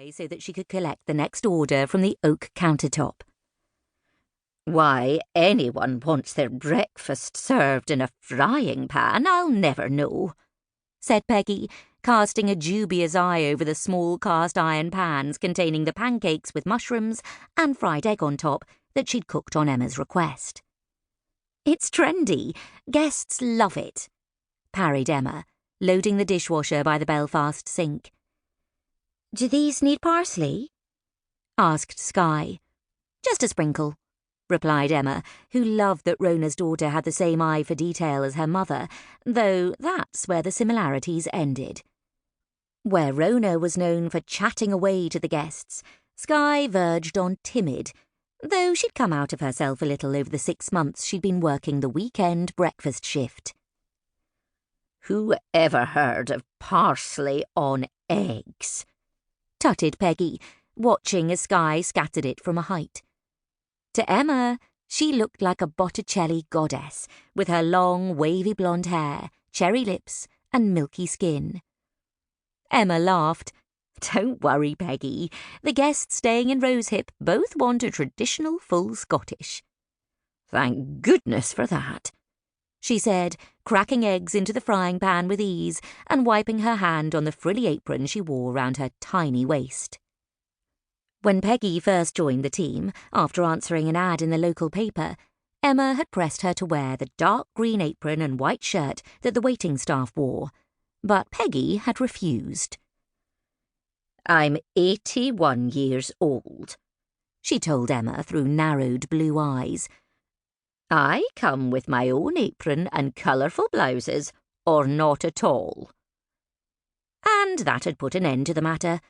Skye so that she could collect the next order from the oak countertop. Why anyone wants their breakfast served in a frying pan, I'll never know, said Peggy, casting a dubious eye over the small cast-iron pans containing the pancakes with mushrooms and fried egg on top that she'd cooked on Emma's request. It's trendy. Guests love it, parried Emma, loading the dishwasher by the Belfast sink. Do these need parsley? Asked Skye. Just a sprinkle, replied Emma, who loved that Rona's daughter had the same eye for detail as her mother, though that's where the similarities ended. Where Rona was known for chatting away to the guests, Skye verged on timid, though she'd come out of herself a little over the 6 months she'd been working the weekend breakfast shift. Who ever heard of parsley on eggs? Tutted Peggy, watching as Skye scattered it from a height. To Emma, she looked like a Botticelli goddess, with her long, wavy blonde hair, cherry lips, and milky skin. Emma laughed. Don't worry, Peggy. The guests staying in Rosehip both want a traditional full Scottish. Thank goodness for that, she said, cracking eggs into the frying pan with ease and wiping her hand on the frilly apron she wore round her tiny waist. When Peggy first joined the team, after answering an ad in the local paper, Emma had pressed her to wear the dark green apron and white shirt that the waiting staff wore, but Peggy had refused. I'm 81 years old, she told Emma through narrowed blue eyes. I come with my own apron and colourful blouses, or not at all. And that had put an end to the matter.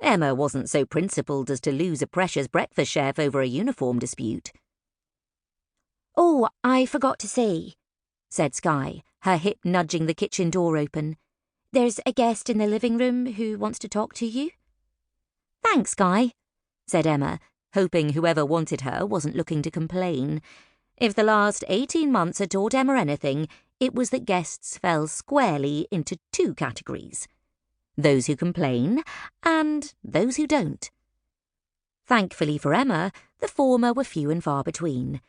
Emma wasn't so principled as to lose a precious breakfast chef over a uniform dispute. Oh, I forgot to say, said Skye, her hip nudging the kitchen door open. There's a guest in the living room who wants to talk to you. Thanks, Skye, said Emma, hoping whoever wanted her wasn't looking to complain. If the last 18 months had taught Emma anything, it was that guests fell squarely into 2 categories: those who complain and those who don't. Thankfully for Emma, the former were few and far between,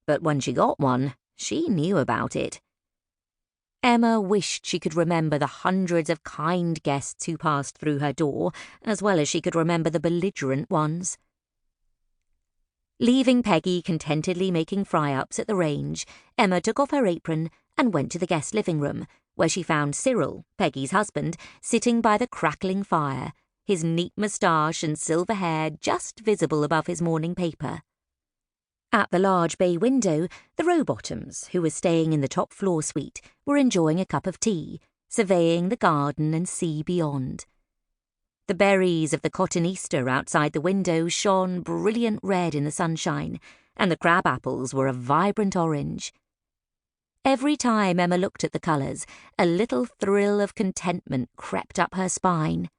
but when she got one, she knew about it. Emma wished she could remember the hundreds of kind guests who passed through her door, as well as she could remember the belligerent ones. Leaving Peggy contentedly making fry-ups at the range, Emma took off her apron and went to the guest living room, where she found Cyril, Peggy's husband, sitting by the crackling fire, his neat moustache and silver hair just visible above his morning paper. At the large bay window, the Robertsons, who were staying in the top floor suite, were enjoying a cup of tea, surveying the garden and sea beyond. The berries of the cotton Easter outside the window shone brilliant red in the sunshine, and the crab apples were a vibrant orange. Every time Emma looked at the colours, a little thrill of contentment crept up her spine.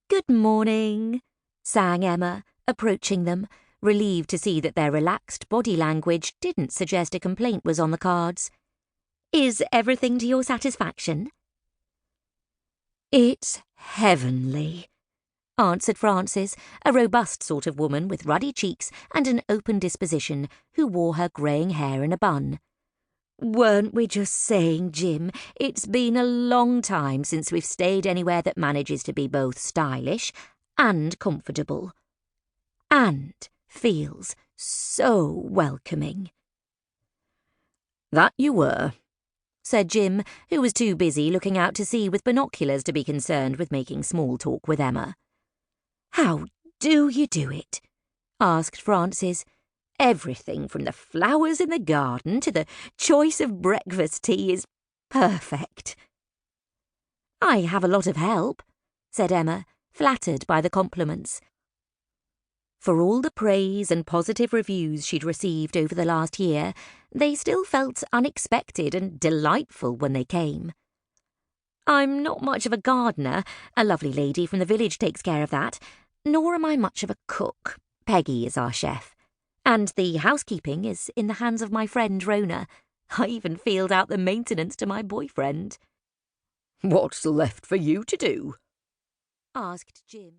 Good morning, sang Emma, approaching them, relieved to see that their relaxed body language didn't suggest a complaint was on the cards. Is everything to your satisfaction? It's heavenly, answered Frances, a robust sort of woman with ruddy cheeks and an open disposition, who wore her greying hair in a bun. Weren't we just saying, Jim, it's been a long time since we've stayed anywhere that manages to be both stylish and comfortable. And feels so welcoming. That you were, said Jim, who was too busy looking out to sea with binoculars to be concerned with making small talk with Emma. How do you do it? Asked Frances. Everything from the flowers in the garden to the choice of breakfast tea is perfect. I have a lot of help, said Emma, flattered by the compliments. For all the praise and positive reviews she'd received over the last year, they still felt unexpected and delightful when they came. I'm not much of a gardener, a lovely lady from the village takes care of that, nor am I much of a cook. Peggy is our chef. And the housekeeping is in the hands of my friend Rona. I even field out the maintenance to my boyfriend. What's left for you to do? Asked Jim.